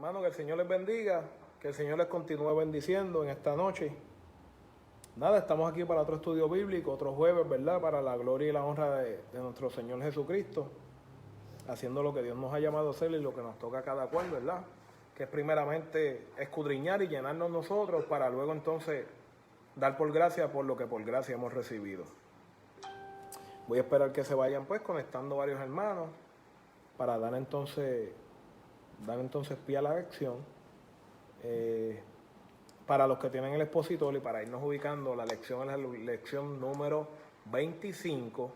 Hermano, que el Señor les bendiga, que el Señor les continúe bendiciendo en esta noche. Nada, estamos aquí para otro estudio bíblico, otro jueves, ¿verdad? Para la gloria y la honra de nuestro Señor Jesucristo, haciendo lo que Dios nos ha llamado a hacer y lo que nos toca a cada cual, ¿verdad? Que es primeramente escudriñar y llenarnos nosotros para luego entonces dar por gracia por lo que por gracia hemos recibido. Voy a esperar que se vayan pues conectando varios hermanos para dar entonces pie a la lección. Para los que tienen el expositor y para irnos ubicando, la lección es la lección número 25.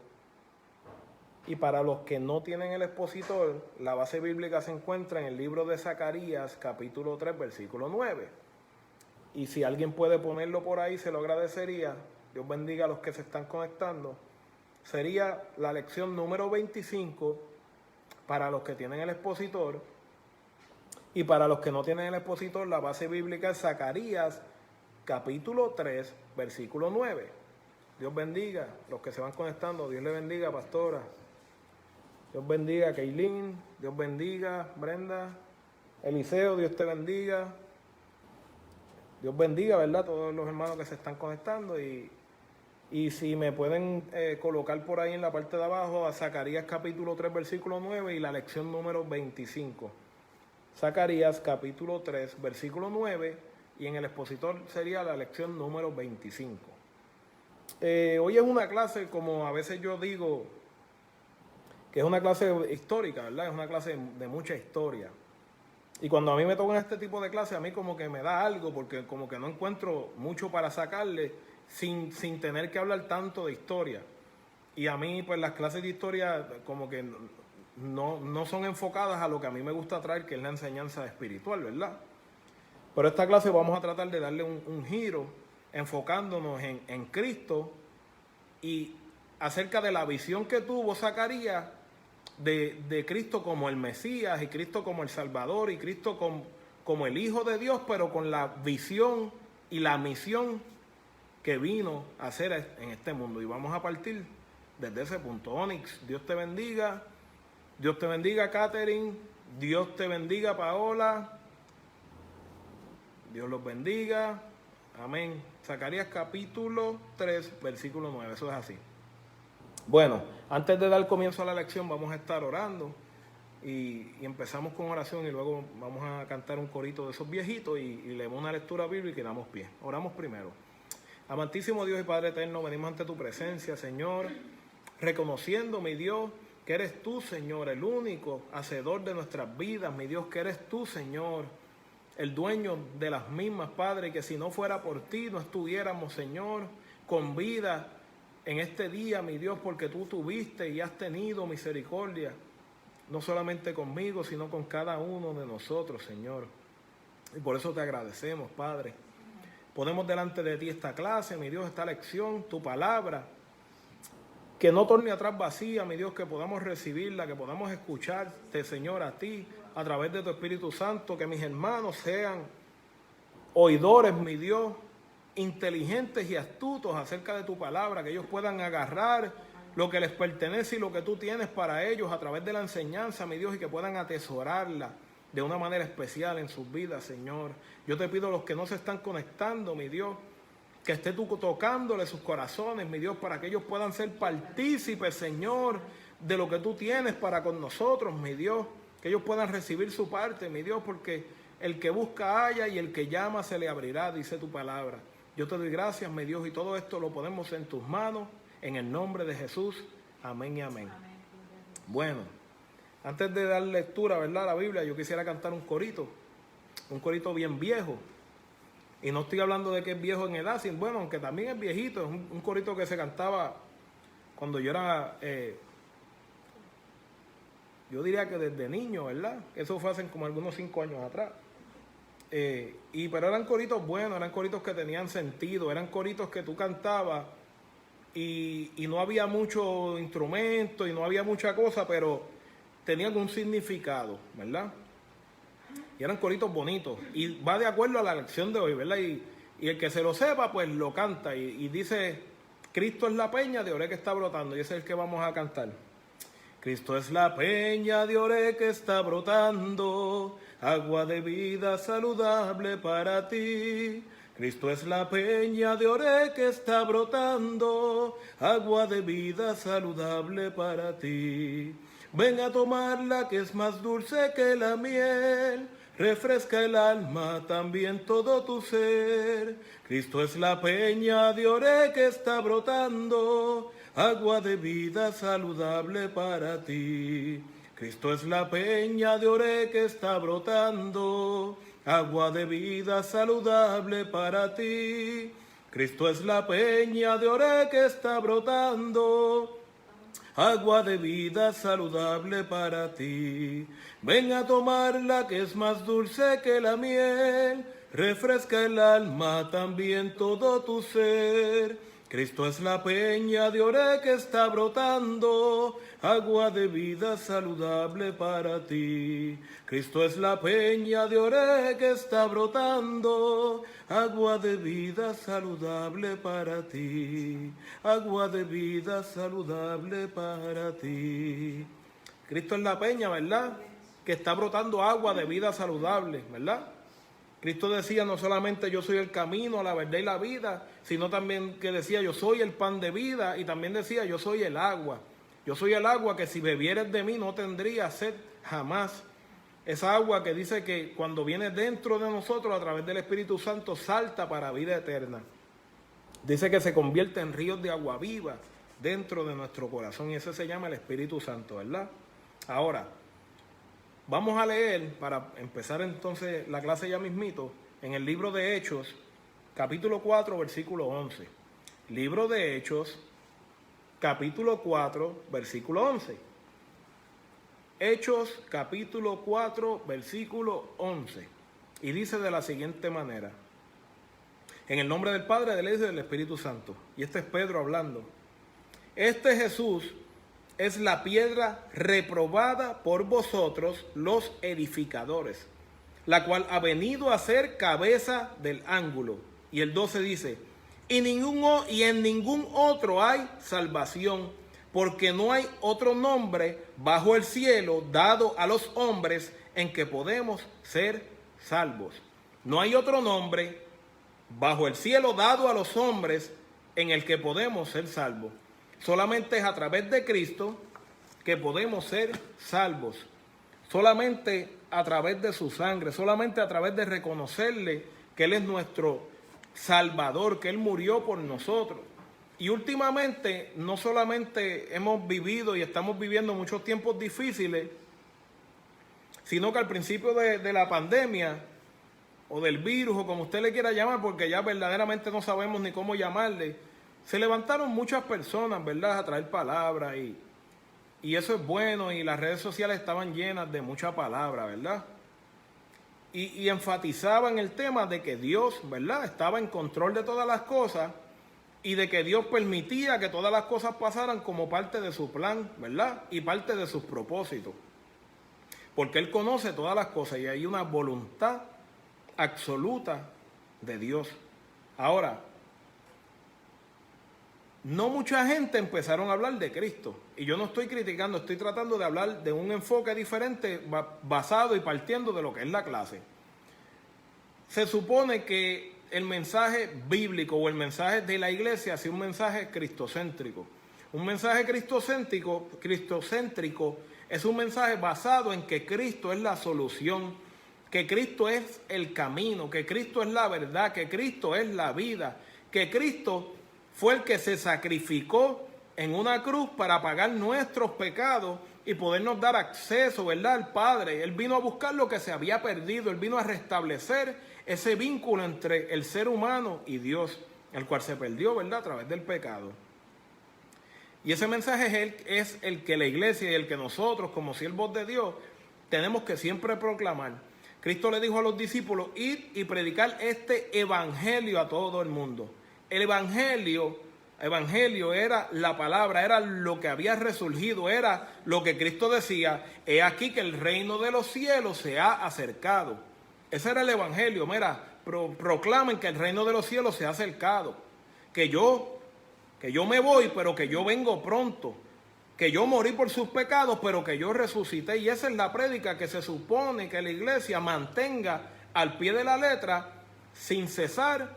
Y para los que no tienen el expositor, la base bíblica se encuentra en el libro de Zacarías, capítulo 3, versículo 9. Y si alguien puede ponerlo por ahí, se lo agradecería. Dios bendiga a los que se están conectando. Sería la lección número 25 para los que tienen el expositor. Y para los que no tienen el expositor, la base bíblica es Zacarías, capítulo 3, versículo 9. Dios bendiga los que se van conectando. Dios le bendiga, pastora. Dios bendiga, Keilín. Dios bendiga, Brenda. Eliseo, Dios te bendiga. Dios bendiga, ¿verdad? Todos los hermanos que se están conectando. Y si me pueden colocar por ahí en la parte de abajo a Zacarías capítulo 3, versículo 9 y la lección número 25. Zacarías capítulo 3, versículo 9 y en el expositor sería la lección número 25. Hoy es una clase, como a veces yo digo, que es una clase histórica, ¿verdad? Es una clase de mucha historia. Y cuando a mí me tocan este tipo de clases, a mí como que me da algo, porque como que no encuentro mucho para sacarle sin tener que hablar tanto de historia. Y a mí, pues las clases de historia como que no son enfocadas a lo que a mí me gusta traer, que es la enseñanza espiritual, ¿verdad? Pero esta clase vamos a tratar de darle un giro, enfocándonos en Cristo y acerca de la visión que tuvo Zacarías de Cristo como el Mesías y Cristo como el Salvador y Cristo como el Hijo de Dios, pero con la visión y la misión que vino a hacer en este mundo. Y vamos a partir desde ese punto. Onyx, Dios te bendiga. Dios te bendiga, Catherine. Dios te bendiga, Paola. Dios los bendiga. Amén. Zacarías capítulo 3, versículo 9. Eso es así. Bueno, antes de dar comienzo a la lección, vamos a estar orando. Y empezamos con oración y luego vamos a cantar un corito de esos viejitos y leemos una lectura bíblica y damos pie. Oramos primero. Amantísimo Dios y Padre eterno, venimos ante tu presencia, Señor, reconociendo, mi Dios, que eres tú, Señor, el único hacedor de nuestras vidas, mi Dios, que eres tú, Señor, el dueño de las mismas, Padre, que si no fuera por ti no estuviéramos, Señor, con vida en este día, mi Dios, porque tú tuviste y has tenido misericordia, no solamente conmigo, sino con cada uno de nosotros, Señor. Y por eso te agradecemos, Padre. Ponemos delante de ti esta clase, mi Dios, esta lección, tu palabra, que no torne atrás vacía, mi Dios, que podamos recibirla, que podamos escucharte, Señor, a ti, a través de tu Espíritu Santo, que mis hermanos sean oidores, mi Dios, inteligentes y astutos acerca de tu palabra, que ellos puedan agarrar lo que les pertenece y lo que tú tienes para ellos a través de la enseñanza, mi Dios, y que puedan atesorarla de una manera especial en sus vidas, Señor. Yo te pido a los que no se están conectando, mi Dios, que esté tú tocándole sus corazones, mi Dios, para que ellos puedan ser partícipes, Señor, de lo que tú tienes para con nosotros, mi Dios. Que ellos puedan recibir su parte, mi Dios, porque el que busca halla y el que llama se le abrirá, dice tu palabra. Yo te doy gracias, mi Dios, y todo esto lo ponemos en tus manos, en el nombre de Jesús. Amén y amén. Bueno, antes de dar lectura, ¿verdad?, a la Biblia, yo quisiera cantar un corito bien viejo. Y no estoy hablando de que es viejo en edad, bueno, aunque también es viejito, es un corito que se cantaba cuando yo era, yo diría que desde niño, ¿verdad? Eso fue hace como algunos 5 años atrás. Pero eran coritos buenos, eran coritos que tenían sentido, eran coritos que tú cantabas y no había mucho instrumento y no había mucha cosa, pero tenían un significado, ¿verdad? Y eran coritos bonitos. Y va de acuerdo a la lección de hoy, ¿verdad? Y el que se lo sepa, pues lo canta. Y dice, Cristo es la peña de oré que está brotando. Y ese es el que vamos a cantar. Cristo es la peña de Oré que está brotando, agua de vida saludable para ti. Cristo es la peña de Oré que está brotando, agua de vida saludable para ti. Ven a tomarla que es más dulce que la miel, refresca el alma, también todo tu ser. Cristo es la peña de Oré que está brotando, agua de vida saludable para ti. Cristo es la peña de Oré que está brotando, agua de vida saludable para ti. Cristo es la peña de Oré que está brotando, agua de vida saludable para ti. Ven a tomarla que es más dulce que la miel, refresca el alma, también todo tu ser. Cristo es la peña de Oré que está brotando, agua de vida saludable para ti. Cristo es la peña de Oré que está brotando, agua de vida saludable para ti. Agua de vida saludable para ti. Cristo es la peña, ¿verdad? Que está brotando agua de vida saludable, ¿verdad? Cristo decía no solamente yo soy el camino, la verdad y la vida, sino también que decía yo soy el pan de vida, y también decía yo soy el agua. Yo soy el agua que si bebieres de mí no tendría sed jamás. Esa agua que dice que cuando viene dentro de nosotros a través del Espíritu Santo salta para vida eterna. Dice que se convierte en ríos de agua viva dentro de nuestro corazón, y ese se llama el Espíritu Santo, ¿verdad? Ahora, vamos a leer, para empezar entonces la clase ya mismito, en el libro de Hechos, capítulo 4, versículo 11. Libro de Hechos, capítulo 4, versículo 11. Hechos, capítulo 4, versículo 11. Y dice de la siguiente manera: en el nombre del Padre, del Hijo y del Espíritu Santo. Y este es Pedro hablando. Este Jesús es la piedra reprobada por vosotros los edificadores, la cual ha venido a ser cabeza del ángulo. Y el 12 dice: y en ningún otro hay salvación, porque no hay otro nombre bajo el cielo dado a los hombres en que podemos ser salvos. No hay otro nombre bajo el cielo dado a los hombres en el que podemos ser salvos. Solamente es a través de Cristo que podemos ser salvos. Solamente a través de su sangre, solamente a través de reconocerle que Él es nuestro Salvador, que Él murió por nosotros. Y últimamente no solamente hemos vivido y estamos viviendo muchos tiempos difíciles, sino que al principio de la pandemia o del virus, o como usted le quiera llamar, porque ya verdaderamente no sabemos ni cómo llamarle, se levantaron muchas personas, ¿verdad?, a traer palabras, y eso es bueno, y las redes sociales estaban llenas de mucha palabra, ¿verdad? Y enfatizaban el tema de que Dios, ¿verdad?, estaba en control de todas las cosas, y de que Dios permitía que todas las cosas pasaran como parte de su plan, ¿verdad?, y parte de sus propósitos. Porque Él conoce todas las cosas y hay una voluntad absoluta de Dios. Ahora, no mucha gente empezaron a hablar de Cristo. Y yo no estoy criticando, estoy tratando de hablar de un enfoque diferente basado y partiendo de lo que es la clase. Se supone que el mensaje bíblico o el mensaje de la iglesia sea un mensaje cristocéntrico. Un mensaje cristocéntrico es un mensaje basado en que Cristo es la solución, que Cristo es el camino, que Cristo es la verdad, que Cristo es la vida, que Cristo fue el que se sacrificó en una cruz para pagar nuestros pecados y podernos dar acceso, ¿verdad?, al Padre. Él vino a buscar lo que se había perdido, Él vino a restablecer ese vínculo entre el ser humano y Dios, el cual se perdió, ¿verdad?, a través del pecado. Y ese mensaje es el que la iglesia y el que nosotros, como siervos de Dios, tenemos que siempre proclamar. Cristo le dijo a los discípulos: id y predicar este evangelio a todo el mundo. El evangelio era la palabra, era lo que había resurgido, era lo que Cristo decía: he aquí que el reino de los cielos se ha acercado. Ese era el evangelio. Mira, proclamen que el reino de los cielos se ha acercado, que yo me voy, pero que yo vengo pronto. que yo morí por sus pecados, pero que yo resucité. Y esa es la prédica que se supone que la iglesia mantenga al pie de la letra, sin cesar,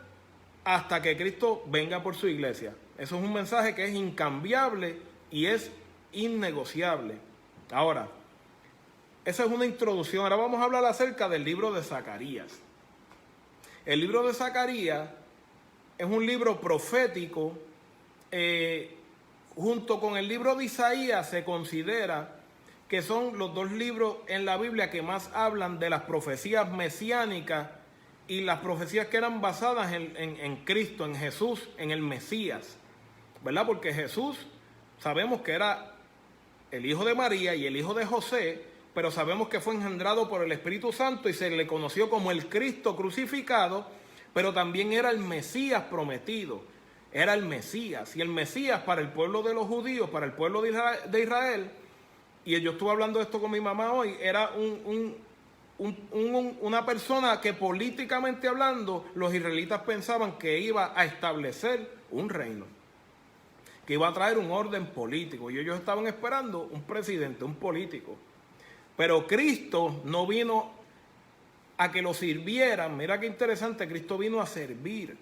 hasta que Cristo venga por su iglesia. Eso es un mensaje que es incambiable y es innegociable. Ahora, esa es una introducción. Ahora vamos a hablar acerca del libro de Zacarías. El libro de Zacarías es un libro profético. Junto con el libro de Isaías se considera que son los dos libros en la Biblia que más hablan de las profecías mesiánicas y las profecías que eran basadas en Cristo, en Jesús, en el Mesías, ¿verdad? Porque Jesús sabemos que era el hijo de María y el hijo de José, pero sabemos que fue engendrado por el Espíritu Santo y se le conoció como el Cristo crucificado, pero también era el Mesías prometido, era el Mesías. Y el Mesías para el pueblo de los judíos, para el pueblo de Israel, y yo estuve hablando de esto con mi mamá hoy, era una persona que políticamente hablando, los israelitas pensaban que iba a establecer un reino, que iba a traer un orden político, y ellos estaban esperando un presidente, un político. Pero Cristo no vino a que lo sirvieran. Mira qué interesante, Cristo vino a servir,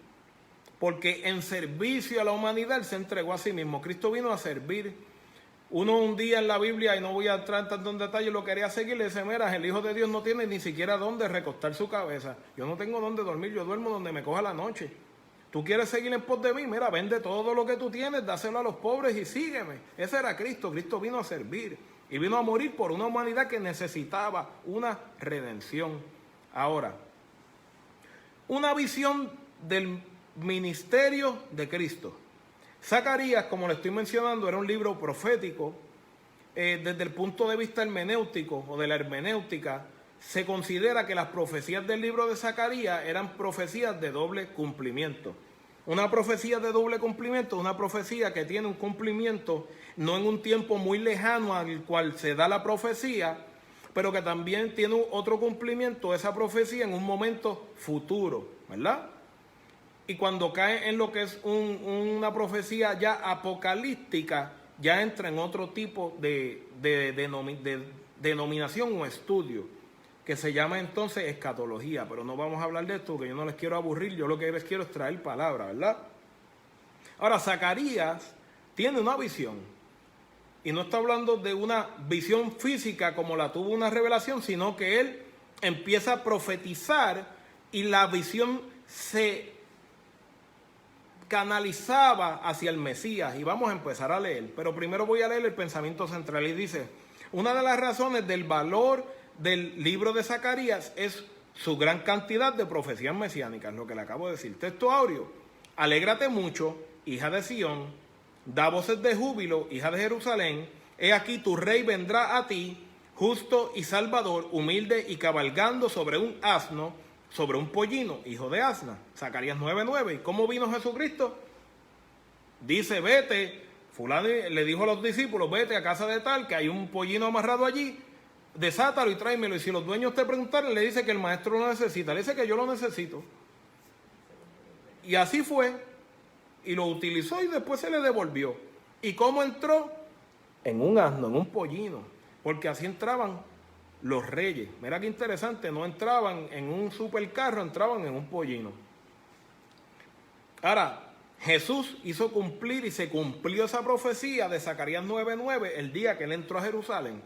porque en servicio a la humanidad Él se entregó a sí mismo. Cristo vino a servir. Uno un día en la Biblia, y no voy a entrar tanto en detalle, lo quería seguir, le dice, mira, el Hijo de Dios no tiene ni siquiera dónde recostar su cabeza. Yo no tengo dónde dormir, yo duermo donde me coja la noche. Tú quieres seguir en pos de mí, mira, vende todo lo que tú tienes, dáselo a los pobres y sígueme. Ese era Cristo. Cristo vino a servir y vino a morir por una humanidad que necesitaba una redención. Ahora, una visión del ministerio de Cristo. Zacarías, como le estoy mencionando, era un libro profético. Desde el punto de vista hermenéutico o de la hermenéutica, se considera que las profecías del libro de Zacarías eran profecías de doble cumplimiento. Una profecía de doble cumplimiento es una profecía que tiene un cumplimiento no en un tiempo muy lejano al cual se da la profecía, pero que también tiene otro cumplimiento, esa profecía, en un momento futuro, ¿verdad? Y cuando cae en lo que es una profecía ya apocalíptica, ya entra en otro tipo de denominación o estudio, que se llama entonces escatología. Pero no vamos a hablar de esto, porque yo no les quiero aburrir, yo lo que les quiero es traer palabra, ¿verdad? Ahora, Zacarías tiene una visión, y no está hablando de una visión física como la tuvo una revelación, sino que él empieza a profetizar y la visión se canalizaba hacia el Mesías. Y vamos a empezar a leer, pero primero voy a leer el pensamiento central. Y dice, una de las razones del valor del libro de Zacarías es su gran cantidad de profecías mesiánicas, lo que le acabo de decir. Texto áureo: alégrate mucho, hija de Sión, da voces de júbilo, hija de Jerusalén, he aquí tu rey vendrá a ti, justo y salvador, humilde y cabalgando sobre un asno, sobre un pollino, hijo de asna. Zacarías 9:9. ¿Y cómo vino Jesucristo? Dice, vete, fulano le dijo a los discípulos, vete a casa de tal, que hay un pollino amarrado allí, desátalo y tráemelo. Y si los dueños te preguntaran, le dice que el maestro lo necesita, le dice que yo lo necesito. Y así fue, y lo utilizó y después se le devolvió. ¿Y cómo entró? En un asno, en un pollino, porque así entraban los reyes. Mira qué interesante, no entraban en un supercarro, entraban en un pollino. Ahora, Jesús hizo cumplir y se cumplió esa profecía de Zacarías 9:9 el día que él entró a Jerusalén.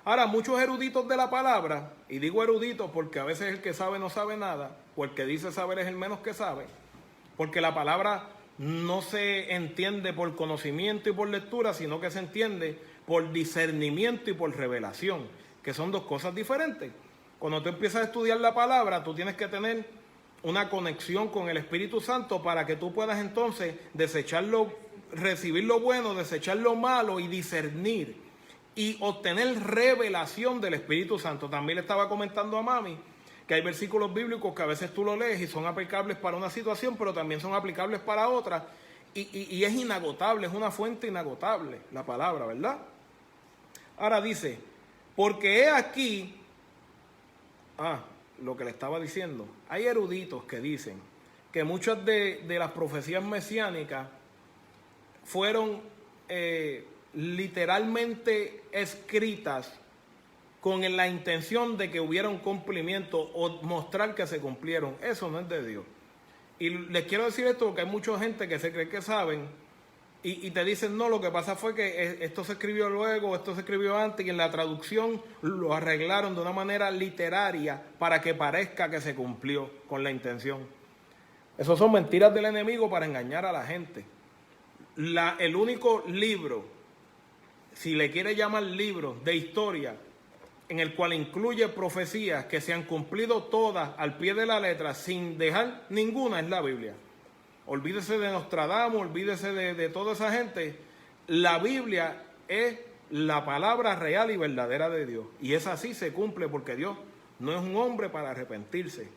Ahora, muchos eruditos de la palabra, y digo eruditos porque a veces el que sabe no sabe nada, o el que dice saber es el menos que sabe, porque la palabra no se entiende por conocimiento y por lectura, sino que se entiende por discernimiento y por revelación, que son dos cosas diferentes. Cuando tú empiezas a estudiar la palabra, tú tienes que tener una conexión con el Espíritu Santo para que tú puedas entonces recibir lo bueno, desechar lo malo y discernir y obtener revelación del Espíritu Santo. También le estaba comentando a mami que hay versículos bíblicos que a veces tú lo lees y son aplicables para una situación, pero también son aplicables para otra, y es inagotable, es una fuente inagotable la palabra, ¿verdad? Ahora dice, porque he aquí, lo que le estaba diciendo, hay eruditos que dicen que muchas de las profecías mesiánicas fueron literalmente escritas con la intención de que hubiera un cumplimiento o mostrar que se cumplieron. Eso no es de Dios. Y les quiero decir esto porque hay mucha gente que se cree que saben y te dicen, no, lo que pasa fue que esto se escribió luego, esto se escribió antes, y en la traducción lo arreglaron de una manera literaria para que parezca que se cumplió con la intención. Esas son mentiras del enemigo para engañar a la gente. El único libro, si le quiere llamar libro de historia, en el cual incluye profecías que se han cumplido todas al pie de la letra sin dejar ninguna, es la Biblia. Olvídese de Nostradamus, olvídese de toda esa gente. La Biblia es la palabra real y verdadera de Dios. Y esa sí se cumple porque Dios no es un hombre para arrepentirse.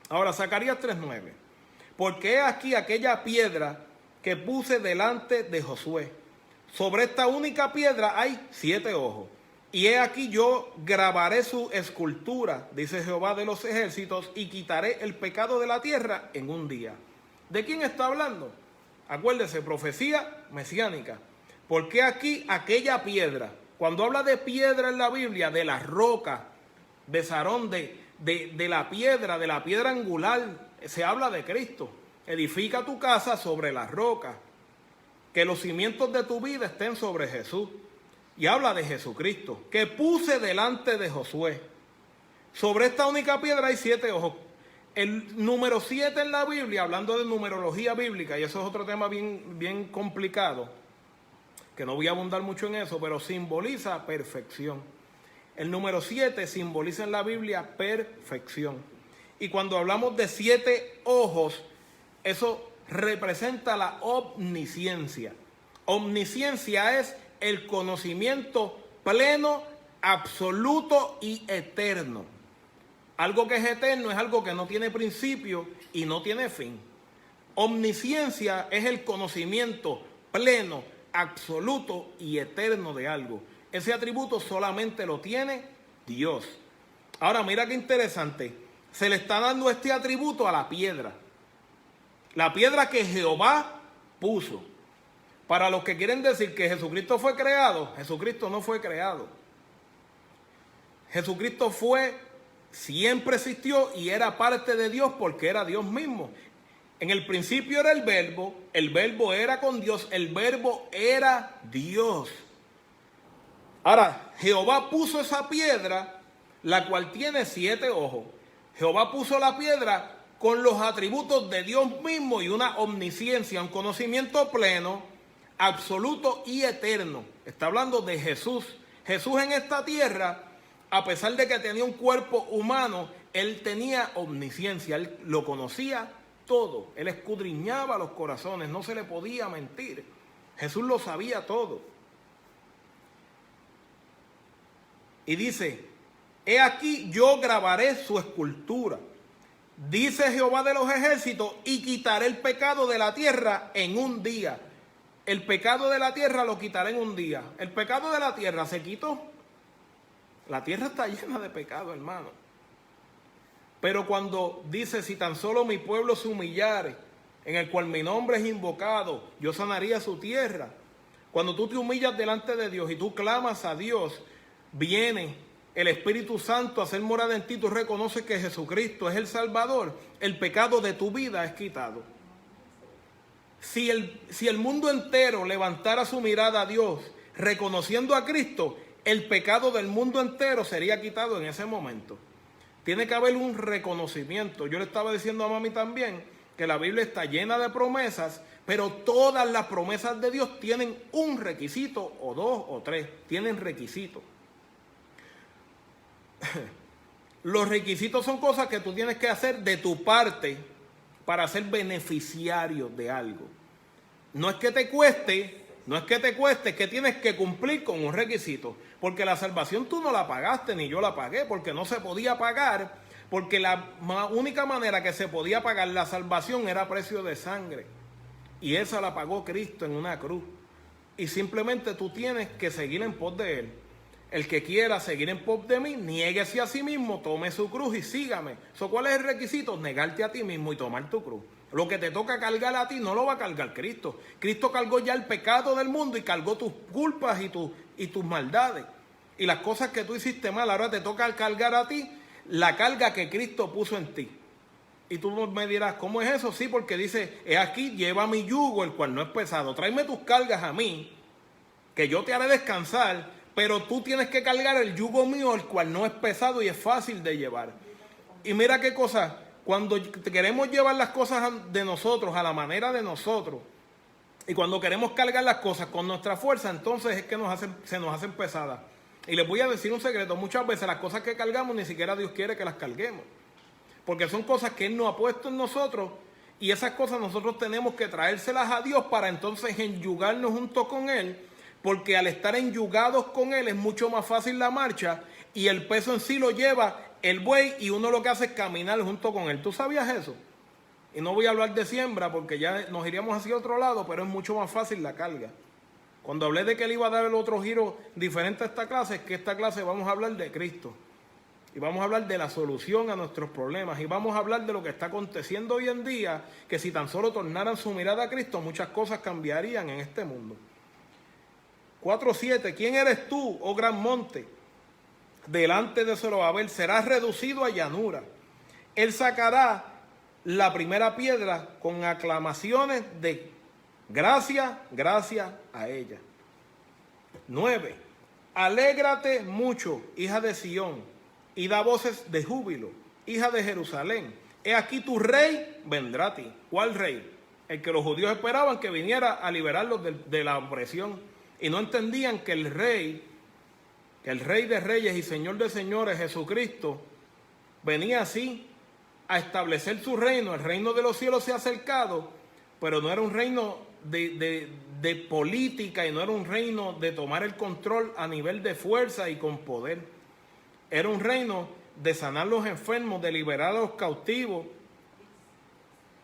Ahora, Zacarías 3:9. Porque he aquí aquella piedra que puse delante de Josué. Sobre esta única piedra hay 7 ojos. Y he aquí yo grabaré su escultura, dice Jehová de los ejércitos, y quitaré el pecado de la tierra en un día. ¿De quién está hablando? Acuérdese, profecía mesiánica. Porque aquí aquella piedra, cuando habla de piedra en la Biblia, de la roca, de Sarón, de la piedra angular, se habla de Cristo. Edifica tu casa sobre la roca, que los cimientos de tu vida estén sobre Jesús. Y habla de Jesucristo, que puse delante de Josué. Sobre esta única piedra hay 7 ojos. El número 7 en la Biblia, hablando de numerología bíblica, y eso es otro tema bien complicado, que no voy a abundar mucho en eso, pero simboliza perfección. El número 7 simboliza en la Biblia perfección. Y cuando hablamos de 7 ojos, eso representa la omnisciencia. Omnisciencia es el conocimiento pleno, absoluto y eterno. Algo que es eterno es algo que no tiene principio y no tiene fin. Omnisciencia es el conocimiento pleno, absoluto y eterno de algo. Ese atributo solamente lo tiene Dios. Ahora mira qué interesante. Se le está dando este atributo a la piedra. La piedra que Jehová puso. Para los que quieren decir que Jesucristo fue creado, Jesucristo no fue creado. Jesucristo siempre existió y era parte de Dios porque era Dios mismo. En el principio era el verbo era con Dios, el verbo era Dios. Ahora, Jehová puso esa piedra, la cual tiene 7 ojos. Jehová puso la piedra con los atributos de Dios mismo y una omnisciencia, un conocimiento pleno, absoluto y eterno. Está hablando de Jesús. Jesús en esta tierra, a pesar de que tenía un cuerpo humano, él tenía omnisciencia, él lo conocía todo. Él escudriñaba los corazones, no se le podía mentir. Jesús lo sabía todo. Y dice, he aquí yo grabaré su escultura, dice Jehová de los ejércitos, y quitaré el pecado de la tierra en un día. El pecado de la tierra lo quitaré en un día. El pecado de la tierra se quitó. La tierra está llena de pecado, hermano. Pero cuando dice, si tan solo mi pueblo se humillare, en el cual mi nombre es invocado, yo sanaría su tierra. Cuando tú te humillas delante de Dios y tú clamas a Dios, viene el Espíritu Santo a hacer morada en ti. Tú reconoces que Jesucristo es el Salvador. El pecado de tu vida es quitado. Si el mundo entero levantara su mirada a Dios, reconociendo a Cristo, el pecado del mundo entero sería quitado en ese momento. Tiene que haber un reconocimiento. Yo le estaba diciendo a mami también que la Biblia está llena de promesas, pero todas las promesas de Dios tienen un requisito, o 2 o 3, tienen requisitos. Los requisitos son cosas que tú tienes que hacer de tu parte para ser beneficiario de algo. No es que te cueste, es que tienes que cumplir con un requisito. Porque la salvación tú no la pagaste, ni yo la pagué, porque no se podía pagar, porque la única manera que se podía pagar la salvación era a precio de sangre. Y esa la pagó Cristo en una cruz. Y simplemente tú tienes que seguir en pos de Él. el que quiera seguir en pos de mí, niéguese a sí mismo, tome su cruz y sígame. ¿Cuál es el requisito? Negarte a ti mismo y tomar tu cruz. Lo que te toca cargar a ti no lo va a cargar Cristo. Cristo cargó ya el pecado del mundo y cargó tus culpas y tus maldades. Y las cosas que tú hiciste mal, ahora te toca cargar a ti la carga que Cristo puso en ti. Y tú me dirás, ¿cómo es eso? Sí, porque dice, he aquí, lleva mi yugo, el cual no es pesado. Tráeme tus cargas a mí, que yo te haré descansar, pero tú tienes que cargar el yugo mío, el cual no es pesado y es fácil de llevar. Y mira qué cosa, cuando queremos llevar las cosas de nosotros, a la manera de nosotros, y cuando queremos cargar las cosas con nuestra fuerza, entonces es que se nos hacen pesadas. Y les voy a decir un secreto, muchas veces las cosas que cargamos ni siquiera Dios quiere que las carguemos. Porque son cosas que Él nos ha puesto en nosotros y esas cosas nosotros tenemos que traérselas a Dios para entonces enyugarnos junto con Él, porque al estar enyugados con Él es mucho más fácil la marcha y el peso en sí lo lleva el buey y uno lo que hace es caminar junto con Él. ¿Tú sabías eso? Y no voy a hablar de siembra porque ya nos iríamos hacia otro lado, pero es mucho más fácil la carga. Cuando hablé de que Él iba a dar el otro giro diferente a esta clase, es que esta clase vamos a hablar de Cristo. Y vamos a hablar de la solución a nuestros problemas. Y vamos a hablar de lo que está aconteciendo hoy en día, que si tan solo tornaran su mirada a Cristo, muchas cosas cambiarían en este mundo. 4:7. ¿Quién eres tú, oh gran monte? Delante de Zorobabel serás reducido a llanura. Él sacará la primera piedra con aclamaciones de gracias, gracias a ella. 9. Alégrate mucho, hija de Sión, y da voces de júbilo, hija de Jerusalén. He aquí tu rey vendrá a ti. ¿Cuál rey? El que los judíos esperaban que viniera a liberarlos de la opresión. Y no entendían que el rey de reyes y señor de señores, Jesucristo, venía así a establecer su reino. El reino de los cielos se ha acercado, pero no era un reino de política y no era un reino de tomar el control a nivel de fuerza y con poder. Era un reino de sanar los enfermos, de liberar a los cautivos,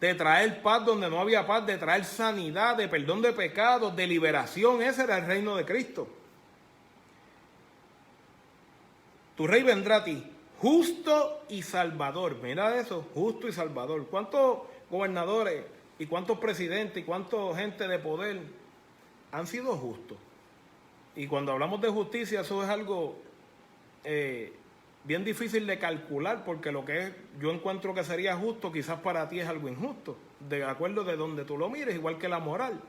de traer paz donde no había paz, de traer sanidad, de perdón de pecados, de liberación. Ese era el reino de Cristo. Tu rey vendrá a ti, justo y salvador. Mira eso, justo y salvador. ¿Cuántos gobernadores y cuántos presidentes y cuánta gente de poder han sido justos? Y cuando hablamos de justicia, eso es algo bien difícil de calcular, porque lo que yo encuentro que sería justo, quizás para ti es algo injusto, de acuerdo de donde tú lo mires, igual que la moral.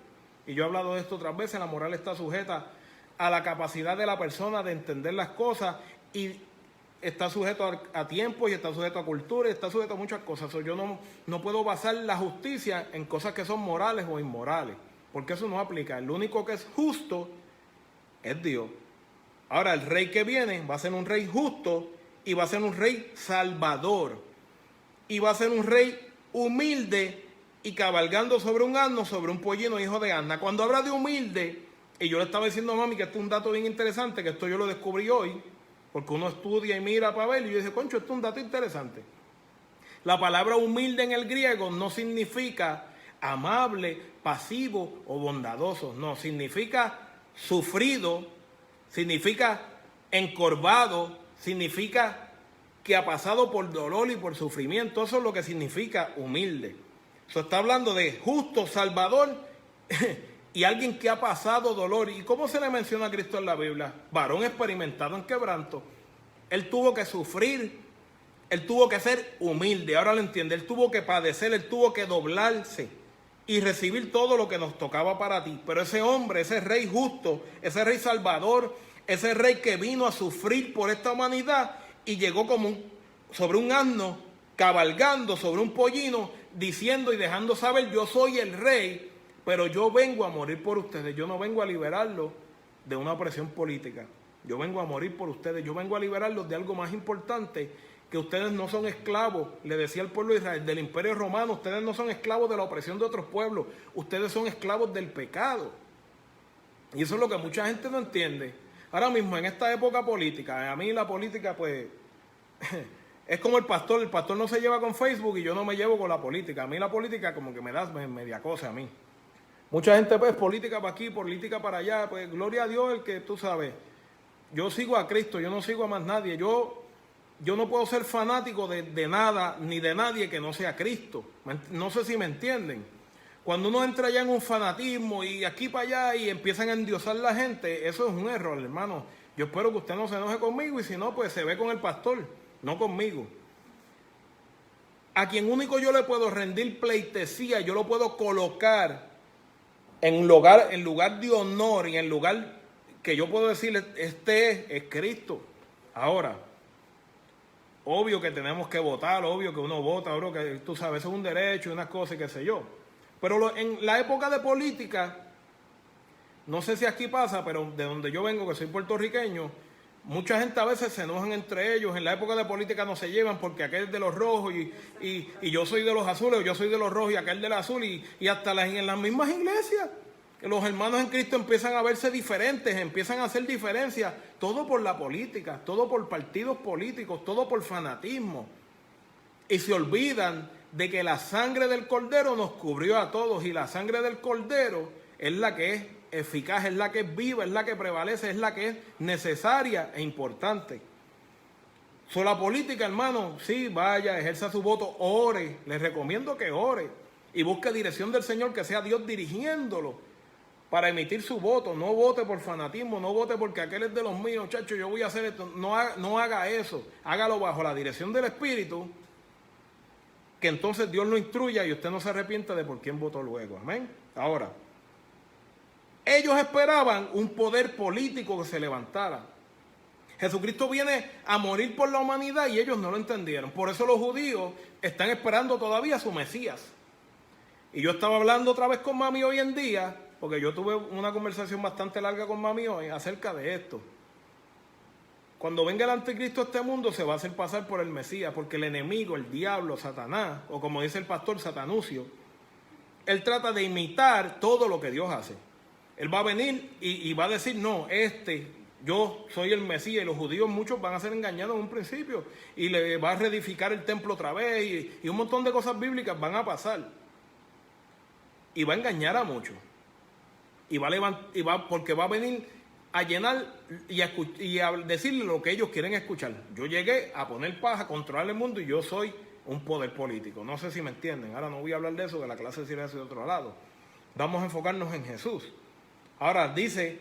Y yo he hablado de esto otras veces, la moral está sujeta a la capacidad de la persona de entender las cosas y está sujeto a tiempo y está sujeto a cultura y está sujeto a muchas cosas. Yo no puedo basar la justicia en cosas que son morales o inmorales, porque eso no aplica. El único que es justo es Dios. Ahora, el rey que viene va a ser un rey justo y va a ser un rey salvador. Y va a ser un rey humilde y cabalgando sobre un asno, sobre un pollino hijo de asna. Cuando habla de humilde, y yo le estaba diciendo a mami que esto es un dato bien interesante, que esto yo lo descubrí hoy, porque uno estudia y mira para ver, y yo dije, concho, esto es un dato interesante. La palabra humilde en el griego no significa amable, pasivo o bondadoso. No, significa sufrido, significa encorvado, significa que ha pasado por dolor y por sufrimiento. Eso es lo que significa humilde. Eso está hablando de justo, salvador y alguien que ha pasado dolor. ¿Y cómo se le menciona a Cristo en la Biblia? Varón experimentado en quebranto. Él tuvo que sufrir, él tuvo que ser humilde. Ahora lo entiende, él tuvo que padecer, él tuvo que doblarse y recibir todo lo que nos tocaba para ti. Pero ese hombre, ese rey justo, ese rey salvador, ese rey que vino a sufrir por esta humanidad y llegó sobre un asno, cabalgando sobre un pollino, diciendo y dejando saber, yo soy el rey, pero yo vengo a morir por ustedes. Yo no vengo a liberarlos de una opresión política. Yo vengo a morir por ustedes. Yo vengo a liberarlos de algo más importante, que ustedes no son esclavos, le decía al pueblo de Israel, del imperio romano. Ustedes no son esclavos de la opresión de otros pueblos. Ustedes son esclavos del pecado. Y eso es lo que mucha gente no entiende. Ahora mismo, en esta época política, a mí la política, pues, es como el pastor no se lleva con Facebook y yo no me llevo con la política. A mí la política como que me da media cosa a mí. Mucha gente, pues, política para aquí, política para allá, pues, gloria a Dios el que tú sabes. yo sigo a Cristo, yo no sigo a más nadie. Yo no puedo ser fanático de nada ni de nadie que no sea Cristo. No sé si me entienden. Cuando uno entra ya en un fanatismo y aquí para allá y empiezan a endiosar a la gente, eso es un error, hermano. Yo espero que usted no se enoje conmigo y si no, pues se ve con el pastor, no conmigo. A quien único yo le puedo rendir pleitesía, yo lo puedo colocar en lugar de honor y en lugar que yo puedo decirle, este es Cristo. Ahora, obvio que tenemos que votar, obvio que uno vota, obvio que tú sabes, eso es un derecho y unas cosas y qué sé yo. Pero en la época de política, no sé si aquí pasa, pero de donde yo vengo, que soy puertorriqueño, mucha gente a veces se enojan entre ellos. En la época de política no se llevan porque aquel es de los rojos y yo soy de los azules, o yo soy de los rojos y aquel del azul. Y hasta en las mismas iglesias, los hermanos en Cristo empiezan a verse diferentes, empiezan a hacer diferencias. Todo por la política, todo por partidos políticos, todo por fanatismo. Y se olvidan de que la sangre del Cordero nos cubrió a todos. Y la sangre del Cordero es la que es eficaz, es la que es viva, es la que prevalece, es la que es necesaria e importante. La política, hermano, sí, vaya, ejerza su voto, ore, les recomiendo que ore y busque dirección del Señor, que sea Dios dirigiéndolo para emitir su voto. No vote por fanatismo, no vote porque aquel es de los míos, chacho, yo voy a hacer esto. No haga eso, hágalo bajo la dirección del Espíritu, que entonces Dios lo instruya y usted no se arrepienta de por quién votó luego. Amén. Ahora, ellos esperaban un poder político que se levantara. Jesucristo viene a morir por la humanidad y ellos no lo entendieron. Por eso los judíos están esperando todavía a su Mesías. Y yo estaba hablando otra vez con mami hoy en día, porque yo tuve una conversación bastante larga con mami hoy acerca de esto. Cuando venga el anticristo a este mundo se va a hacer pasar por el Mesías, porque el enemigo, el diablo, Satanás, o como dice el pastor, Satanucio, él trata de imitar todo lo que Dios hace. Él va a venir y va a decir, no, yo soy el Mesías, y los judíos muchos van a ser engañados en un principio, y le va a reedificar el templo otra vez, y un montón de cosas bíblicas van a pasar. Y va a engañar a muchos. Porque va a venir a llenar y a decirle lo que ellos quieren escuchar. Yo llegué a poner paz, a controlar el mundo, y yo soy un poder político. No sé si me entienden. Ahora no voy a hablar de eso, que la clase se irá hacia otro lado. Vamos a enfocarnos en Jesús. Ahora dice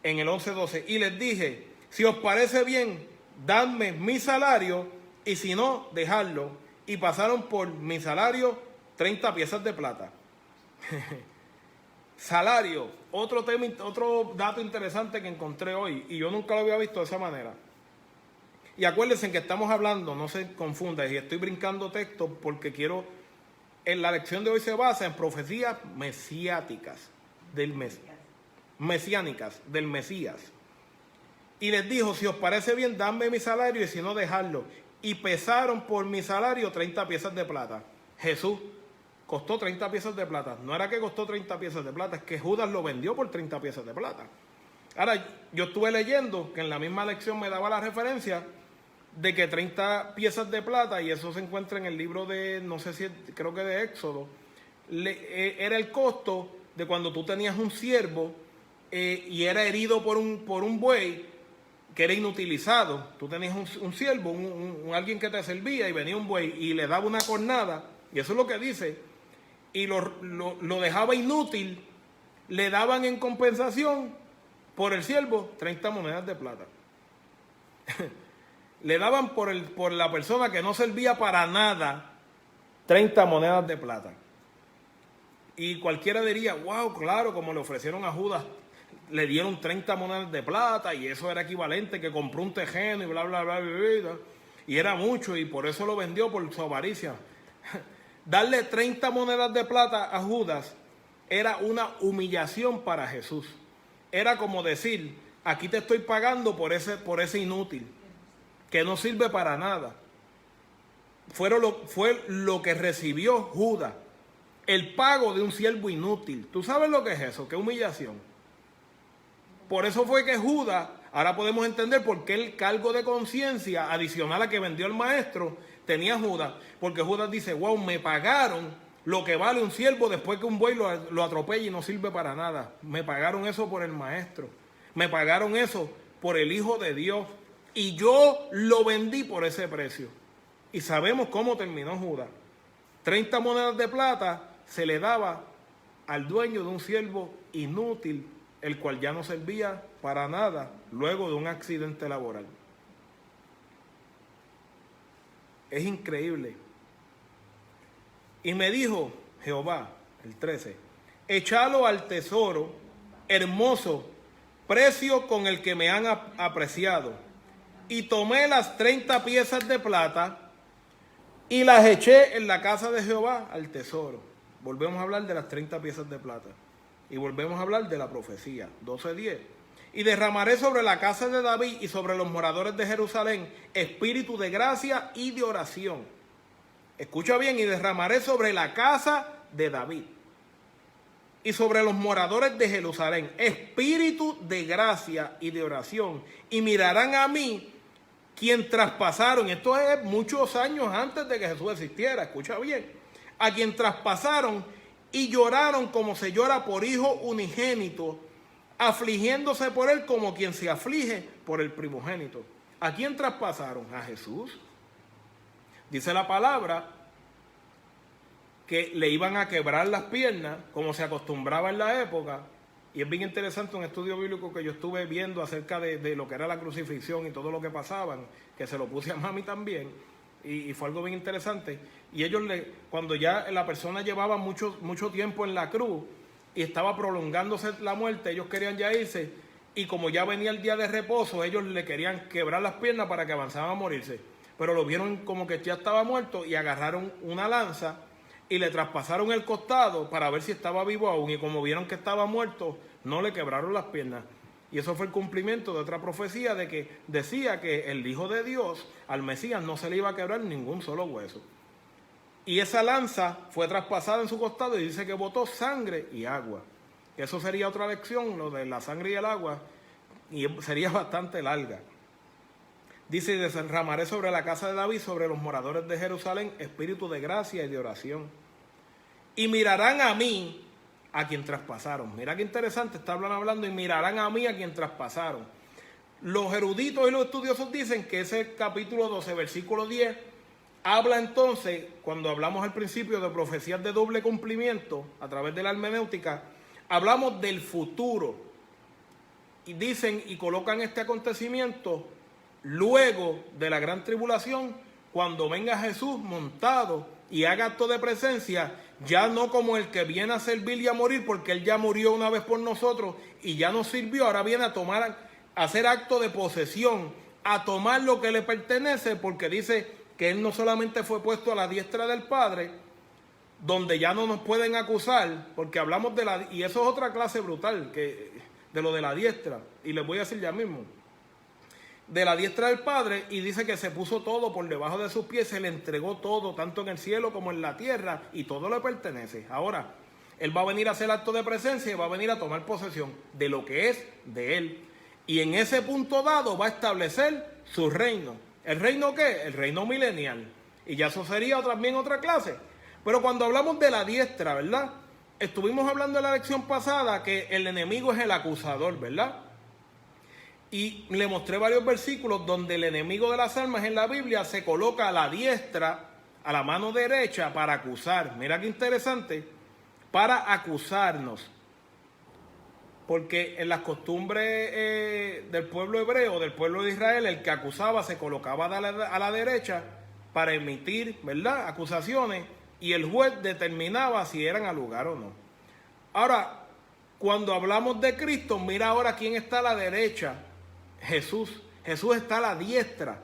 en el 11:12, y les dije, si os parece bien, dadme mi salario, y si no, dejadlo. Y pasaron por mi salario 30 piezas de plata. Salario, otro dato interesante que encontré hoy, y yo nunca lo había visto de esa manera. Y acuérdense que estamos hablando, no se confunda, y estoy brincando textos porque en la lección de hoy se basa en profecías mesiánicas del Mesías. Y les dijo, si os parece bien, dadme mi salario, y si no, dejadlo. Y pesaron por mi salario 30 piezas de plata. Jesús costó 30 piezas de plata. No era que costó 30 piezas de plata, es que Judas lo vendió por 30 piezas de plata. Ahora, yo estuve leyendo que en la misma lección me daba la referencia de que 30 piezas de plata, y eso se encuentra en el libro de, no sé si, creo que de Éxodo, era el costo de cuando tú tenías un siervo y era herido por un buey que era inutilizado. Tú tenías un siervo, alguien que te servía, y venía un buey y le daba una cornada, y eso es lo que dice, y lo dejaba inútil, le daban en compensación por el siervo 30 monedas de plata. Le daban por la persona que no servía para nada 30 monedas de plata. Y cualquiera diría, wow, claro, como le ofrecieron a Judas, le dieron 30 monedas de plata y eso era equivalente, que compró un terreno y bla, bla, bla, bla, bla, y era mucho y por eso lo vendió, por su avaricia. Darle 30 monedas de plata a Judas era una humillación para Jesús. Era como decir, aquí te estoy pagando por ese inútil, que no sirve para nada. Fue lo que recibió Judas, el pago de un siervo inútil. ¿Tú sabes lo que es eso? ¿Qué humillación? Por eso fue que Judas, ahora podemos entender por qué el cargo de conciencia adicional a que vendió el maestro tenía Judas, porque Judas dice, wow, me pagaron lo que vale un siervo después que un buey lo atropella y no sirve para nada. Me pagaron eso por el maestro. Me pagaron eso por el Hijo de Dios y yo lo vendí por ese precio. Y sabemos cómo terminó Judas. 30 monedas de plata se le daba al dueño de un siervo inútil, el cual ya no servía para nada luego de un accidente laboral. Es increíble. Y me dijo Jehová, el 13, echalo al tesoro hermoso, precio con el que me han apreciado. Y tomé las 30 piezas de plata y las eché en la casa de Jehová al tesoro. Volvemos a hablar de las 30 piezas de plata. Y volvemos a hablar de la profecía, 12:10. Y derramaré sobre la casa de David y sobre los moradores de Jerusalén espíritu de gracia y de oración. Escucha bien, y derramaré sobre la casa de David y sobre los moradores de Jerusalén espíritu de gracia y de oración. Y mirarán a mí quien traspasaron, esto es muchos años antes de que Jesús existiera, escucha bien, a quien traspasaron y lloraron como se llora por hijo unigénito, afligiéndose por él como quien se aflige por el primogénito. ¿A quién traspasaron? A Jesús. Dice la palabra que le iban a quebrar las piernas, como se acostumbraba en la época. Y es bien interesante un estudio bíblico que yo estuve viendo acerca de lo que era la crucifixión y todo lo que pasaban, que se lo puse a mami también, y fue algo bien interesante. Y ellos, cuando ya la persona llevaba mucho tiempo en la cruz y estaba prolongándose la muerte, ellos querían ya irse, y como ya venía el día de reposo, ellos le querían quebrar las piernas para que avanzara a morirse. Pero lo vieron como que ya estaba muerto y agarraron una lanza y le traspasaron el costado para ver si estaba vivo aún, y como vieron que estaba muerto, no le quebraron las piernas. Y eso fue el cumplimiento de otra profecía de que decía que el Hijo de Dios, al Mesías, no se le iba a quebrar ningún solo hueso. Y esa lanza fue traspasada en su costado y dice que botó sangre y agua. Eso sería otra lección, lo de la sangre y el agua, y sería bastante larga. Dice, y derramaré sobre la casa de David, sobre los moradores de Jerusalén, espíritu de gracia y de oración. Y mirarán a mí, a quien traspasaron. Mira qué interesante, está hablando, y mirarán a mí a quien traspasaron. Los eruditos y los estudiosos dicen que ese capítulo 12, versículo 10, habla entonces, cuando hablamos al principio de profecías de doble cumplimiento, a través de la hermenéutica, hablamos del futuro. Y dicen y colocan este acontecimiento luego de la gran tribulación, cuando venga Jesús montado y haga acto de presencia, ya no como el que viene a servir y a morir, porque él ya murió una vez por nosotros y ya nos sirvió, ahora viene a hacer acto de posesión, a tomar lo que le pertenece, porque dice que él no solamente fue puesto a la diestra del Padre, donde ya no nos pueden acusar, porque hablamos y eso es otra clase brutal, de lo de la diestra, y les voy a decir ya mismo, de la diestra del Padre, y dice que se puso todo por debajo de sus pies, se le entregó todo, tanto en el cielo como en la tierra, y todo le pertenece. Ahora, él va a venir a hacer acto de presencia y va a venir a tomar posesión de lo que es de él. Y en ese punto dado va a establecer su reino. ¿El reino qué? El reino milenial. Y ya eso sería también otra clase. Pero cuando hablamos de la diestra, ¿verdad? Estuvimos hablando en la lección pasada que el enemigo es el acusador, ¿verdad? Y le mostré varios versículos donde el enemigo de las almas en la Biblia se coloca a la diestra, a la mano derecha, para acusar. Mira qué interesante, para acusarnos. Porque en las costumbres del pueblo hebreo, del pueblo de Israel, el que acusaba se colocaba a la derecha para emitir, ¿verdad?, acusaciones, y el juez determinaba si eran al lugar o no. Ahora, cuando hablamos de Cristo, mira ahora quién está a la derecha. Jesús. Jesús está a la diestra.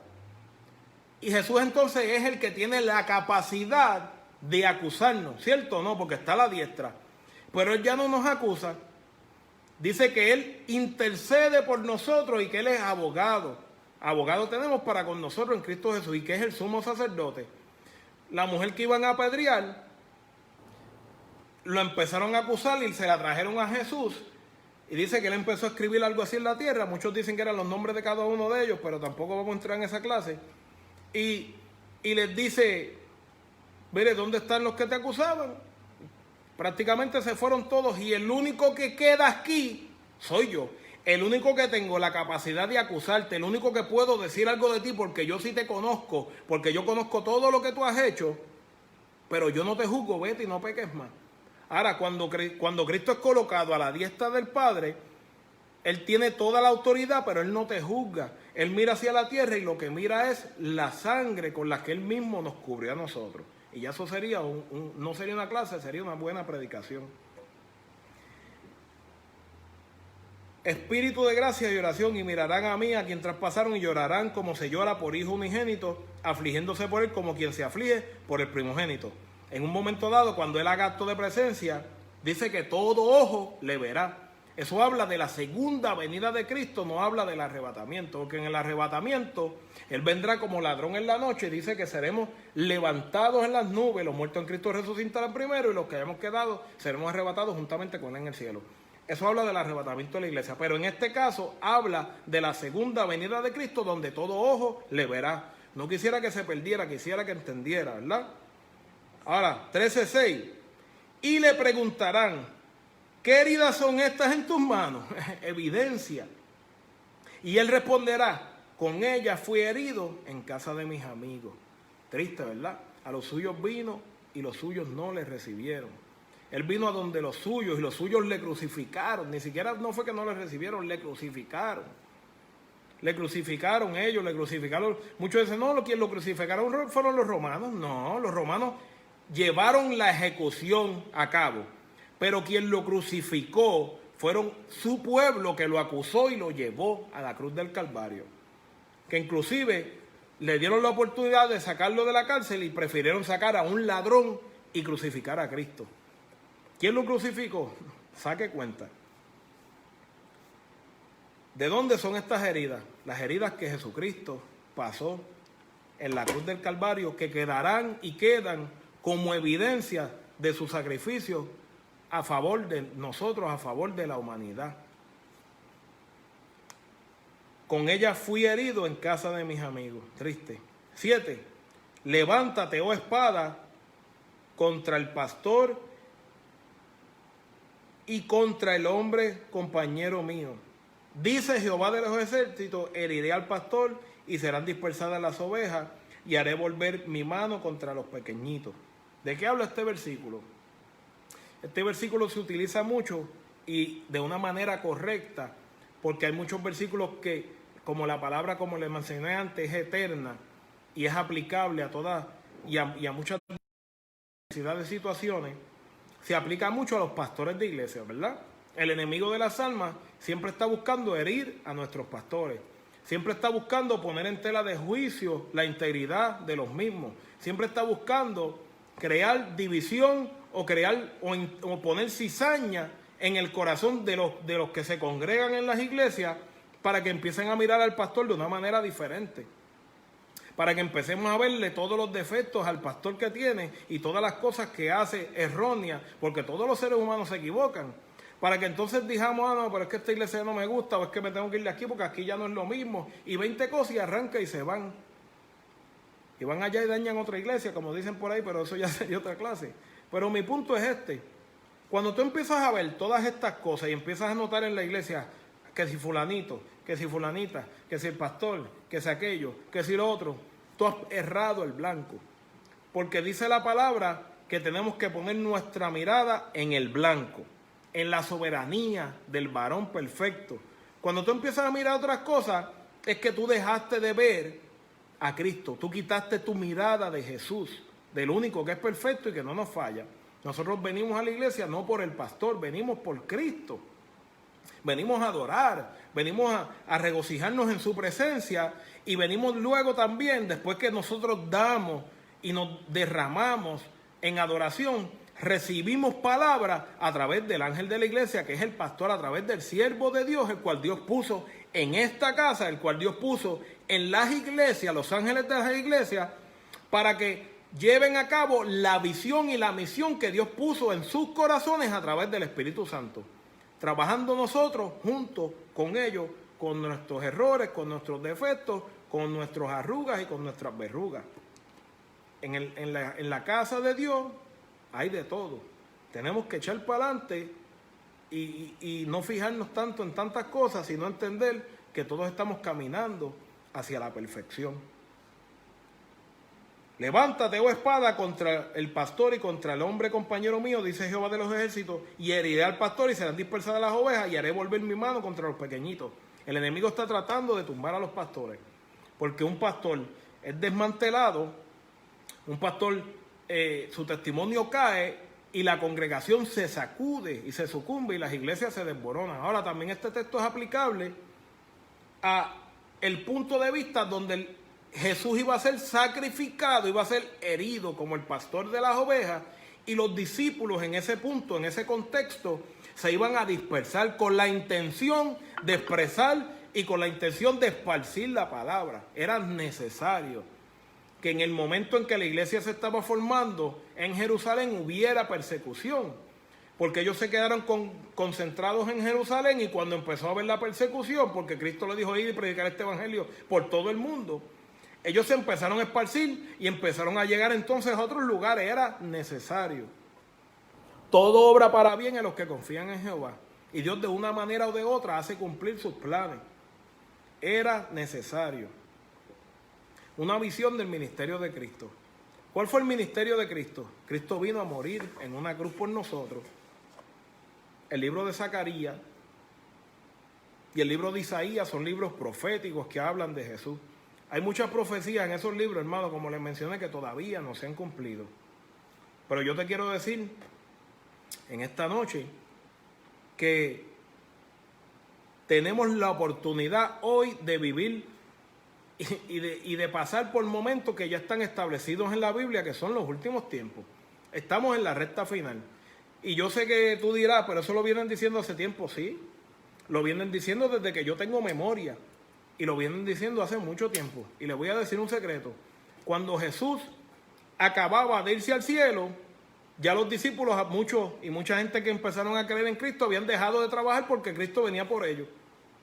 Y Jesús entonces es el que tiene la capacidad de acusarnos, ¿cierto o no? Porque está a la diestra. Pero Él ya no nos acusa. Dice que Él intercede por nosotros y que Él es abogado. Abogado tenemos para con nosotros en Cristo Jesús, y que es el sumo sacerdote. La mujer que iban a apedrear, lo empezaron a acusar y se la trajeron a Jesús. Y dice que él empezó a escribir algo así en la tierra. Muchos dicen que eran los nombres de cada uno de ellos, pero tampoco vamos a entrar en esa clase. Y les dice, mire, ¿dónde están los que te acusaban? Prácticamente se fueron todos y el único que queda aquí soy yo. el único que tengo la capacidad de acusarte, el único que puedo decir algo de ti, porque yo sí te conozco, porque yo conozco todo lo que tú has hecho, pero yo no te juzgo, vete y no peques más. Ahora, cuando Cristo es colocado a la diestra del Padre, Él tiene toda la autoridad, pero Él no te juzga. Él mira hacia la tierra y lo que mira es la sangre con la que Él mismo nos cubrió a nosotros. Y ya eso sería, no sería una clase, sería una buena predicación. Espíritu de gracia y oración, y mirarán a mí, a quien traspasaron, y llorarán como se llora por hijo unigénito, afligiéndose por él como quien se aflige por el primogénito. En un momento dado, cuando él haga acto de presencia, dice que todo ojo le verá. Eso habla de la segunda venida de Cristo, no habla del arrebatamiento, porque en el arrebatamiento Él vendrá como ladrón en la noche, dice que seremos levantados en las nubes, los muertos en Cristo resucitarán primero y los que hayamos quedado seremos arrebatados juntamente con Él en el cielo. Eso habla del arrebatamiento de la iglesia, pero en este caso habla de la segunda venida de Cristo, donde todo ojo le verá. No quisiera que se perdiera, quisiera que entendiera, ¿verdad? Ahora, 13:6, y le preguntarán, ¿qué heridas son estas en tus manos? Evidencia. Y él responderá, con ellas fui herido en casa de mis amigos. Triste, ¿verdad? A los suyos vino y los suyos no le recibieron. Él vino a donde los suyos y los suyos le crucificaron. Ni siquiera no fue que no le recibieron, le crucificaron. Le crucificaron ellos, le crucificaron. Muchos dicen, no, quien lo crucificaron fueron los romanos. No, los romanos llevaron la ejecución a cabo. Pero quien lo crucificó fueron su pueblo que lo acusó y lo llevó a la cruz del Calvario. Que inclusive le dieron la oportunidad de sacarlo de la cárcel y prefirieron sacar a un ladrón y crucificar a Cristo. ¿Quién lo crucificó? Saque cuenta. ¿De dónde son estas heridas? Las heridas que Jesucristo pasó en la cruz del Calvario, que quedarán y quedan como evidencia de su sacrificio a favor de nosotros, a favor de la humanidad. Con ella fui herido en casa de mis amigos. Triste. 7. Levántate, oh espada, contra el pastor y contra el hombre compañero mío. Dice Jehová de los ejércitos, heriré al pastor y serán dispersadas las ovejas y haré volver mi mano contra los pequeñitos. ¿De qué habla este versículo? Este versículo se utiliza mucho y de una manera correcta, porque hay muchos versículos que, como la palabra, como les mencioné antes, es eterna y es aplicable a todas y a muchas de situaciones, se aplica mucho a los pastores de iglesia, ¿verdad? El enemigo de las almas siempre está buscando herir a nuestros pastores, siempre está buscando poner en tela de juicio la integridad de los mismos, siempre está buscando crear división o crear o poner cizaña en el corazón de los que se congregan en las iglesias para que empiecen a mirar al pastor de una manera diferente, para que empecemos a verle todos los defectos al pastor que tiene y todas las cosas que hace erróneas, porque todos los seres humanos se equivocan, para que entonces digamos, no, pero es que esta iglesia no me gusta, o es que me tengo que ir de aquí porque aquí ya no es lo mismo, y 20 cosas y arranca y se van. Y van allá y dañan otra iglesia, como dicen por ahí, pero eso ya sería otra clase. Pero mi punto es este. Cuando tú empiezas a ver todas estas cosas y empiezas a notar en la iglesia que si fulanito, que si fulanita, que si el pastor, que si aquello, que si lo otro, tú has errado el blanco. Porque dice la palabra que tenemos que poner nuestra mirada en el blanco, en la soberanía del varón perfecto. Cuando tú empiezas a mirar otras cosas, es que tú dejaste de ver a Cristo. Tú quitaste tu mirada de Jesús, del único que es perfecto y que no nos falla. Nosotros venimos a la iglesia no por el pastor, venimos por Cristo. Venimos a adorar, venimos a regocijarnos en su presencia y venimos luego también, después que nosotros damos y nos derramamos en adoración, recibimos palabra a través del ángel de la iglesia, que es el pastor, a través del siervo de Dios, el cual Dios puso en esta casa, el cual Dios puso en las iglesias, los ángeles de las iglesias, para que lleven a cabo la visión y la misión que Dios puso en sus corazones a través del Espíritu Santo. Trabajando nosotros juntos con ellos, con nuestros errores, con nuestros defectos, con nuestras arrugas y con nuestras verrugas. En la casa de Dios hay de todo. Tenemos que echar para adelante y no fijarnos tanto en tantas cosas, sino entender que todos estamos caminando hacia la perfección. Levántate, oh espada, contra el pastor y contra el hombre compañero mío, dice Jehová de los ejércitos, y heriré al pastor y serán dispersadas las ovejas, y haré volver mi mano contra los pequeñitos. El enemigo está tratando de tumbar a los pastores, porque un pastor es desmantelado, un pastor, su testimonio cae, y la congregación se sacude y se sucumbe, y las iglesias se desboronan. Ahora, también este texto es aplicable a el punto de vista donde Jesús iba a ser sacrificado, iba a ser herido como el pastor de las ovejas, y los discípulos en ese punto, en ese contexto, se iban a dispersar con la intención de expresar y con la intención de esparcir la palabra. Era necesario que en el momento en que la iglesia se estaba formando en Jerusalén hubiera persecución, porque ellos se quedaron concentrados en Jerusalén, y cuando empezó a haber la persecución, porque Cristo le dijo ir y predicar este evangelio por todo el mundo, ellos se empezaron a esparcir y empezaron a llegar entonces a otros lugares. Era necesario. Todo obra para bien a los que confían en Jehová, y Dios de una manera o de otra hace cumplir sus planes. Era necesario. Una visión del ministerio de Cristo. ¿Cuál fue el ministerio de Cristo? Cristo vino a morir en una cruz por nosotros. El libro de Zacarías y el libro de Isaías son libros proféticos que hablan de Jesús. Hay muchas profecías en esos libros, hermano, como les mencioné, que todavía no se han cumplido. Pero yo te quiero decir en esta noche que tenemos la oportunidad hoy de vivir y de pasar por momentos que ya están establecidos en la Biblia, que son los últimos tiempos. Estamos en la recta final. Y yo sé que tú dirás, pero eso lo vienen diciendo hace tiempo. Sí, lo vienen diciendo desde que yo tengo memoria. Y lo vienen diciendo hace mucho tiempo. Y les voy a decir un secreto. Cuando Jesús acababa de irse al cielo, ya los discípulos, muchos y mucha gente que empezaron a creer en Cristo, habían dejado de trabajar porque Cristo venía por ellos.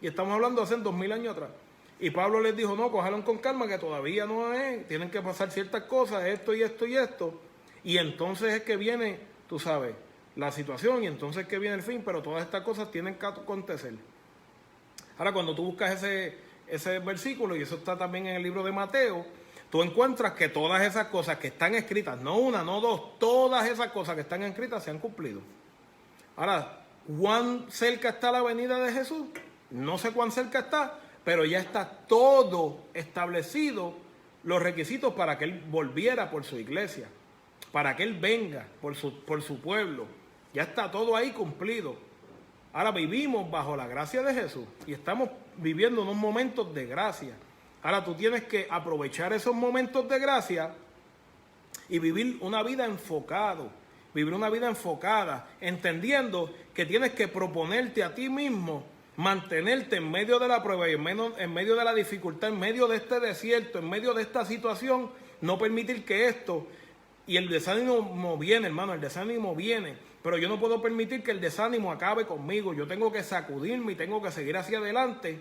Y estamos hablando hace 2000 años atrás. Y Pablo les dijo, no, cójanlo con calma, que todavía no es, tienen que pasar ciertas cosas, esto y esto y esto. Y entonces es que viene, tú sabes, la situación, y entonces es que viene el fin, pero todas estas cosas tienen que acontecer. Ahora, cuando tú buscas ese versículo, y eso está también en el libro de Mateo, tú encuentras que todas esas cosas que están escritas, no una, no dos, todas esas cosas que están escritas se han cumplido. Ahora, ¿cuán cerca está la venida de Jesús? No sé cuán cerca está, pero ya está todo establecido, los requisitos para que Él volviera por su iglesia, para que Él venga por su pueblo. Ya está todo ahí cumplido. Ahora vivimos bajo la gracia de Jesús y estamos viviendo unos momentos de gracia. Ahora tú tienes que aprovechar esos momentos de gracia y vivir una vida enfocada, entendiendo que tienes que proponerte a ti mismo mantenerte en medio de la prueba y en medio de la dificultad, en medio de este desierto, en medio de esta situación, no permitir que esto, y el desánimo viene, hermano, el desánimo viene, pero yo no puedo permitir que el desánimo acabe conmigo. Yo tengo que sacudirme y tengo que seguir hacia adelante.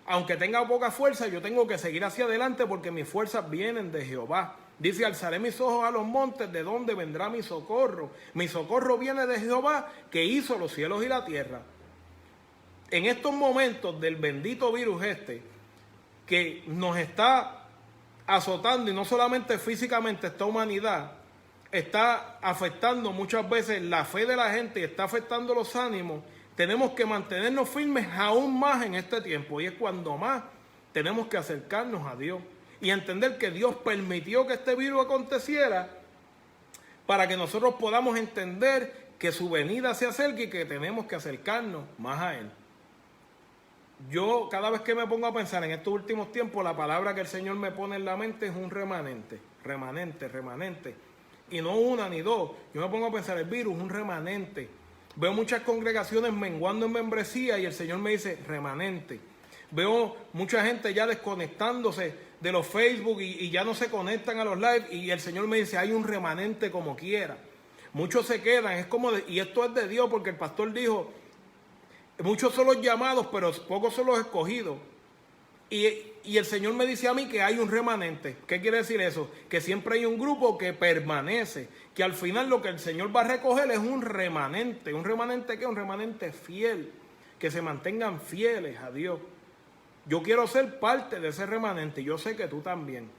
Aunque tenga poca fuerza, yo tengo que seguir hacia adelante porque mis fuerzas vienen de Jehová. Dice, alzaré mis ojos a los montes, ¿de dónde vendrá mi socorro? Mi socorro viene de Jehová, que hizo los cielos y la tierra. En estos momentos del bendito virus que nos está azotando, y no solamente físicamente esta humanidad, está afectando muchas veces la fe de la gente y está afectando los ánimos, tenemos que mantenernos firmes aún más en este tiempo, y es cuando más tenemos que acercarnos a Dios y entender que Dios permitió que este virus aconteciera para que nosotros podamos entender que su venida se acerca y que tenemos que acercarnos más a Él. Yo cada vez que me pongo a pensar en estos últimos tiempos, la palabra que el Señor me pone en la mente es un remanente, remanente. Y no una ni dos. Yo me pongo a pensar, el virus, un remanente. Veo muchas congregaciones menguando en membresía y el Señor me dice, remanente. Veo mucha gente ya desconectándose de los Facebook y ya no se conectan a los live, y el Señor me dice, hay un remanente como quiera. Muchos se quedan, es como, y esto es de Dios, porque el pastor dijo, muchos son los llamados, pero pocos son los escogidos. Y el Señor me dice a mí que hay un remanente. ¿Qué quiere decir eso? Que siempre hay un grupo que permanece, que al final lo que el Señor va a recoger es un remanente. ¿Un remanente qué? Un remanente fiel, que se mantengan fieles a Dios. Yo quiero ser parte de ese remanente, yo sé que tú también.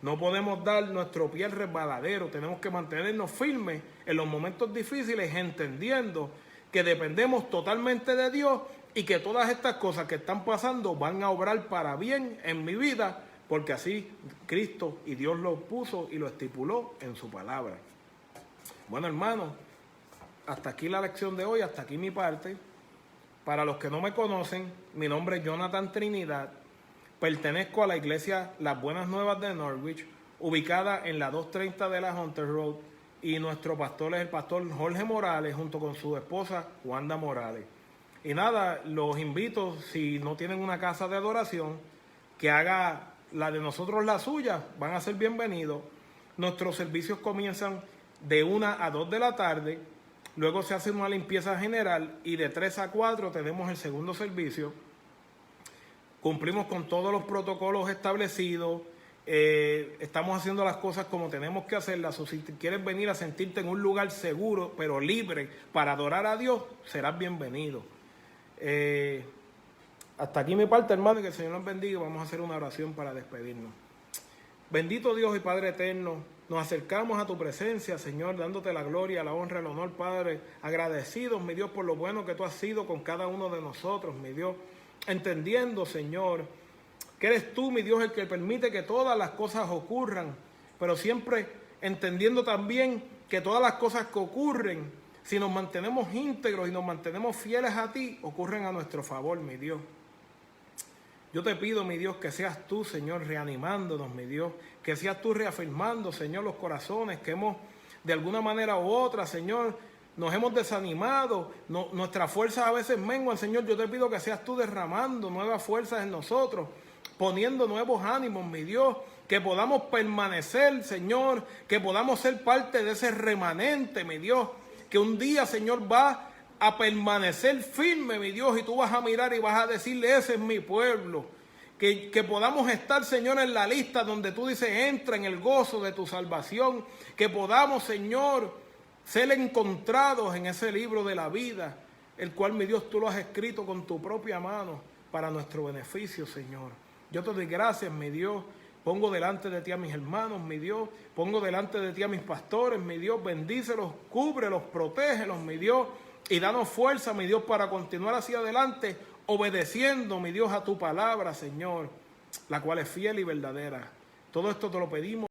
No podemos dar nuestro pie al resbaladero, tenemos que mantenernos firmes en los momentos difíciles, entendiendo que dependemos totalmente de Dios y que todas estas cosas que están pasando van a obrar para bien en mi vida, porque así Cristo y Dios lo puso y lo estipuló en su palabra. Bueno, hermanos, hasta aquí la lección de hoy, hasta aquí mi parte. Para los que no me conocen, mi nombre es Jonathan Trinidad, pertenezco a la iglesia Las Buenas Nuevas de Norwich, ubicada en la 230 de la Hunter Road, y nuestro pastor es el pastor Jorge Morales, junto con su esposa Wanda Morales. Y nada, los invito, si no tienen una casa de adoración, que haga la de nosotros la suya, van a ser bienvenidos. Nuestros servicios comienzan de 1 a 2 de la tarde, luego se hace una limpieza general y de 3 a 4 tenemos el segundo servicio. Cumplimos con todos los protocolos establecidos, estamos haciendo las cosas como tenemos que hacerlas. O si quieres venir a sentirte en un lugar seguro, pero libre, para adorar a Dios, serás bienvenido. Hasta aquí mi parte, hermano, y que el Señor nos bendiga. Vamos a hacer una oración para despedirnos. Bendito Dios y Padre eterno, nos acercamos a tu presencia, Señor, dándote la gloria, la honra, el honor, Padre, agradecidos, mi Dios, por lo bueno que tú has sido con cada uno de nosotros, mi Dios, entendiendo, Señor, que eres tú, mi Dios, el que permite que todas las cosas ocurran, pero siempre entendiendo también que todas las cosas que ocurren, si nos mantenemos íntegros y nos mantenemos fieles a ti, ocurren a nuestro favor, mi Dios. Yo te pido, mi Dios, que seas tú, Señor, reanimándonos, mi Dios, que seas tú reafirmando, Señor, los corazones que hemos, de alguna manera u otra, Señor, nos hemos desanimado, nuestras fuerzas a veces menguan, Señor. Yo te pido que seas tú derramando nuevas fuerzas en nosotros, poniendo nuevos ánimos, mi Dios, que podamos permanecer, Señor, que podamos ser parte de ese remanente, mi Dios, que un día, Señor, va a permanecer firme, mi Dios, y tú vas a mirar y vas a decirle, ese es mi pueblo. Que podamos estar, Señor, en la lista donde tú dices, entra en el gozo de tu salvación. Que podamos, Señor, ser encontrados en ese libro de la vida, el cual, mi Dios, tú lo has escrito con tu propia mano para nuestro beneficio, Señor. Yo te doy gracias, mi Dios. Pongo delante de ti a mis hermanos, mi Dios. Pongo delante de ti a mis pastores, mi Dios. Bendícelos, cúbrelos, protégelos, mi Dios. Y danos fuerza, mi Dios, para continuar hacia adelante, obedeciendo, mi Dios, a tu palabra, Señor, la cual es fiel y verdadera. Todo esto te lo pedimos.